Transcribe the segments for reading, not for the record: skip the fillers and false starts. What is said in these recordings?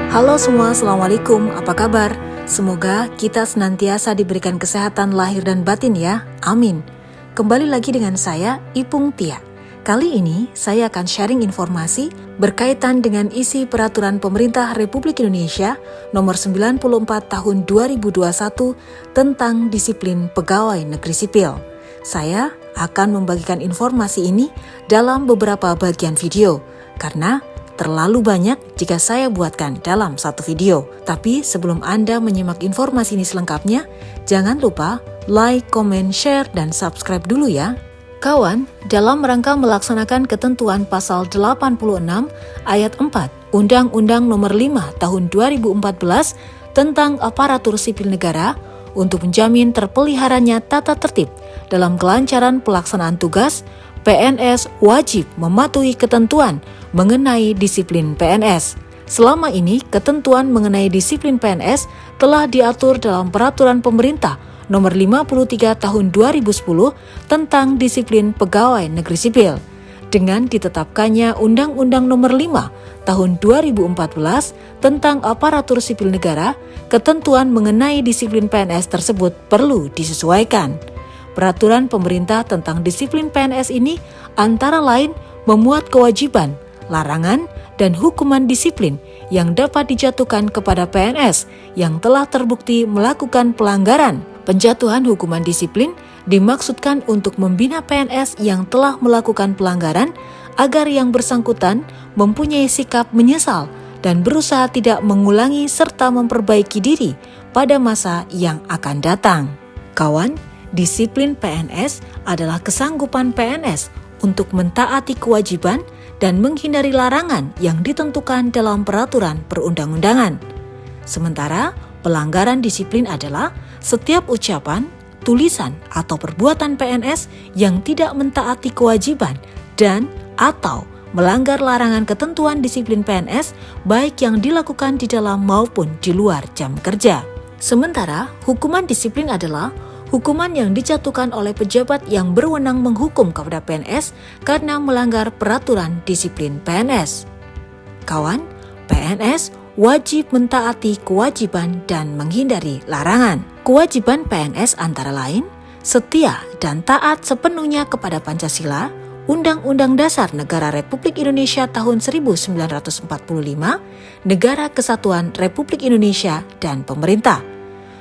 Halo semua, Assalamualaikum, apa kabar? Semoga kita senantiasa diberikan kesehatan lahir dan batin ya, amin. Kembali lagi dengan saya, Ipung Tia. Kali ini saya akan sharing informasi berkaitan dengan isi Peraturan Pemerintah Republik Indonesia Nomor 94 Tahun 2021 tentang Disiplin Pegawai Negeri Sipil. Saya akan membagikan informasi ini dalam beberapa bagian video, karena terlalu banyak jika saya buatkan dalam satu video. Tapi sebelum Anda menyimak informasi ini selengkapnya, jangan lupa like, comment, share, dan subscribe dulu ya. Kawan, dalam rangka melaksanakan ketentuan pasal 86 ayat 4 Undang-Undang Nomor 5 Tahun 2014 tentang Aparatur Sipil Negara untuk menjamin terpeliharanya tata tertib dalam kelancaran pelaksanaan tugas, PNS wajib mematuhi ketentuan mengenai disiplin PNS. Selama ini, ketentuan mengenai disiplin PNS telah diatur dalam Peraturan Pemerintah Nomor 53 Tahun 2010 tentang Disiplin Pegawai Negeri Sipil. Dengan ditetapkannya Undang-Undang Nomor 5 Tahun 2014 tentang Aparatur Sipil Negara, ketentuan mengenai disiplin PNS tersebut perlu disesuaikan. Peraturan pemerintah tentang disiplin PNS ini antara lain memuat kewajiban, larangan, dan hukuman disiplin yang dapat dijatuhkan kepada PNS yang telah terbukti melakukan pelanggaran. Penjatuhan hukuman disiplin dimaksudkan untuk membina PNS yang telah melakukan pelanggaran agar yang bersangkutan mempunyai sikap menyesal dan berusaha tidak mengulangi serta memperbaiki diri pada masa yang akan datang. Kawan, disiplin PNS adalah kesanggupan PNS untuk mentaati kewajiban dan menghindari larangan yang ditentukan dalam peraturan perundang-undangan. Sementara, pelanggaran disiplin adalah setiap ucapan, tulisan, atau perbuatan PNS yang tidak mentaati kewajiban dan atau melanggar larangan ketentuan disiplin PNS baik yang dilakukan di dalam maupun di luar jam kerja. Sementara, hukuman disiplin adalah hukuman yang dijatuhkan oleh pejabat yang berwenang menghukum kepada PNS karena melanggar peraturan disiplin PNS. Kawan, PNS wajib mentaati kewajiban dan menghindari larangan. Kewajiban PNS antara lain setia dan taat sepenuhnya kepada Pancasila, Undang-Undang Dasar Negara Republik Indonesia tahun 1945, Negara Kesatuan Republik Indonesia, dan pemerintah.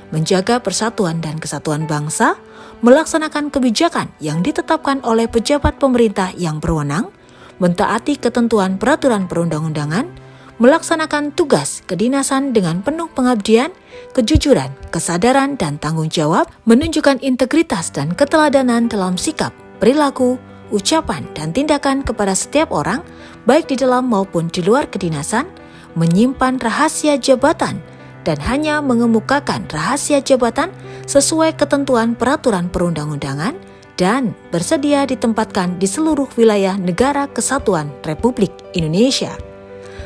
Menjaga persatuan dan kesatuan bangsa, melaksanakan kebijakan yang ditetapkan oleh pejabat pemerintah yang berwenang, mentaati ketentuan peraturan perundang-undangan, melaksanakan tugas kedinasan dengan penuh pengabdian, kejujuran, kesadaran, dan tanggung jawab, menunjukkan integritas dan keteladanan dalam sikap, perilaku, ucapan, dan tindakan kepada setiap orang, baik di dalam maupun di luar kedinasan, menyimpan rahasia jabatan, dan hanya mengemukakan rahasia jabatan sesuai ketentuan peraturan perundang-undangan dan bersedia ditempatkan di seluruh wilayah Negara Kesatuan Republik Indonesia.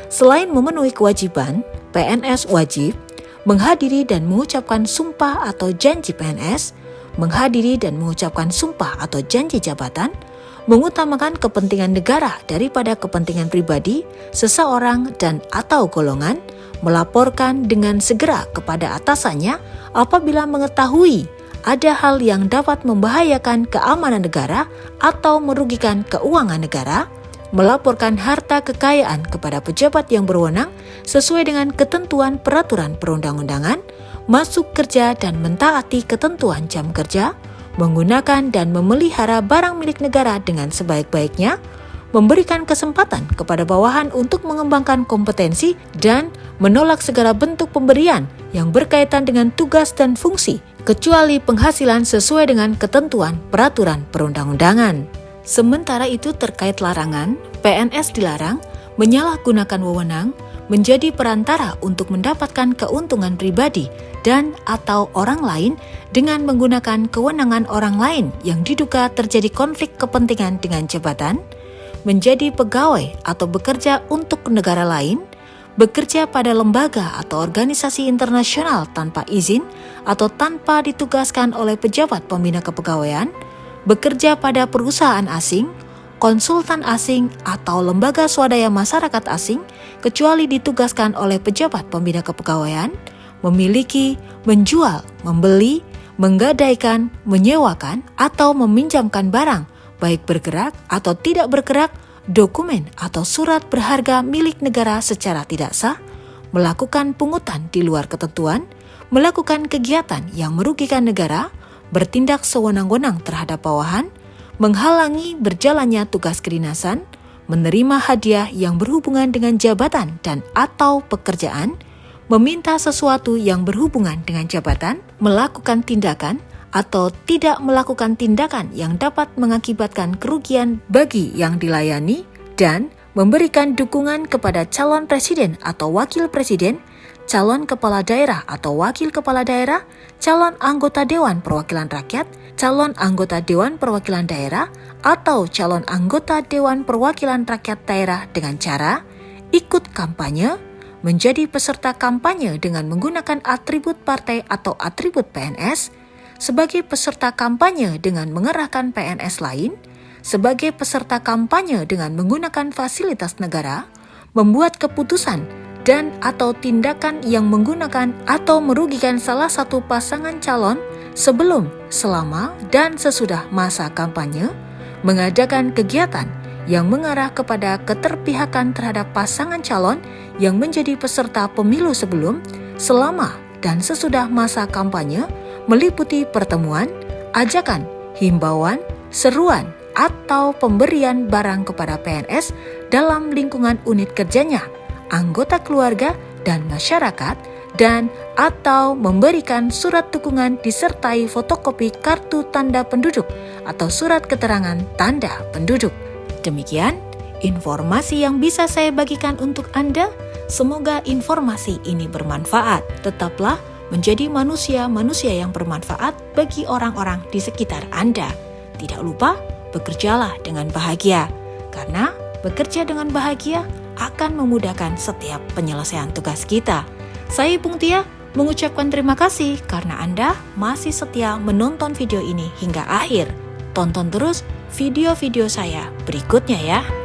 Selain memenuhi kewajiban, PNS wajib menghadiri dan mengucapkan sumpah atau janji PNS, menghadiri dan mengucapkan sumpah atau janji jabatan, mengutamakan kepentingan negara daripada kepentingan pribadi, seseorang dan atau golongan, melaporkan dengan segera kepada atasannya apabila mengetahui ada hal yang dapat membahayakan keamanan negara atau merugikan keuangan negara, melaporkan harta kekayaan kepada pejabat yang berwenang sesuai dengan ketentuan peraturan perundang-undangan, masuk kerja dan mentaati ketentuan jam kerja, menggunakan dan memelihara barang milik negara dengan sebaik-baiknya, memberikan kesempatan kepada bawahan untuk mengembangkan kompetensi dan menolak segala bentuk pemberian yang berkaitan dengan tugas dan fungsi, kecuali penghasilan sesuai dengan ketentuan peraturan perundang-undangan. Sementara itu terkait larangan, PNS dilarang menyalahgunakan wewenang, menjadi perantara untuk mendapatkan keuntungan pribadi dan atau orang lain dengan menggunakan kewenangan orang lain yang diduga terjadi konflik kepentingan dengan jabatan, menjadi pegawai atau bekerja untuk negara lain, bekerja pada lembaga atau organisasi internasional tanpa izin atau tanpa ditugaskan oleh pejabat pembina kepegawaian, bekerja pada perusahaan asing, konsultan asing, atau lembaga swadaya masyarakat asing, kecuali ditugaskan oleh pejabat pembina kepegawaian, memiliki, menjual, membeli, menggadaikan, menyewakan, atau meminjamkan barang, baik bergerak atau tidak bergerak, dokumen atau surat berharga milik negara secara tidak sah, melakukan pungutan di luar ketentuan, melakukan kegiatan yang merugikan negara, bertindak sewenang-wenang terhadap bawahan, menghalangi berjalannya tugas kedinasan, menerima hadiah yang berhubungan dengan jabatan dan atau pekerjaan, meminta sesuatu yang berhubungan dengan jabatan, melakukan tindakan atau tidak melakukan tindakan yang dapat mengakibatkan kerugian bagi yang dilayani, dan memberikan dukungan kepada calon presiden atau wakil presiden, calon kepala daerah atau wakil kepala daerah, calon anggota Dewan Perwakilan Rakyat, calon anggota Dewan Perwakilan Daerah, atau calon anggota Dewan Perwakilan Rakyat Daerah dengan cara ikut kampanye, menjadi peserta kampanye dengan menggunakan atribut partai atau atribut PNS, sebagai peserta kampanye dengan mengerahkan PNS lain, sebagai peserta kampanye dengan menggunakan fasilitas negara, membuat keputusan dan atau tindakan yang menggunakan atau merugikan salah satu pasangan calon sebelum, selama, dan sesudah masa kampanye, mengadakan kegiatan yang mengarah kepada keterpihakan terhadap pasangan calon yang menjadi peserta pemilu sebelum, selama, dan sesudah masa kampanye, meliputi pertemuan, ajakan, himbauan, seruan, atau pemberian barang kepada PNS dalam lingkungan unit kerjanya, anggota keluarga, dan masyarakat, dan atau memberikan surat dukungan disertai fotokopi kartu tanda penduduk atau surat keterangan tanda penduduk. Demikian informasi yang bisa saya bagikan untuk Anda. Semoga informasi ini bermanfaat. Tetaplah menjadi manusia-manusia yang bermanfaat bagi orang-orang di sekitar Anda. Tidak lupa, bekerjalah dengan bahagia, karena bekerja dengan bahagia akan memudahkan setiap penyelesaian tugas kita. Saya Ipung Tia mengucapkan terima kasih karena Anda masih setia menonton video ini hingga akhir. Tonton terus video-video saya berikutnya ya.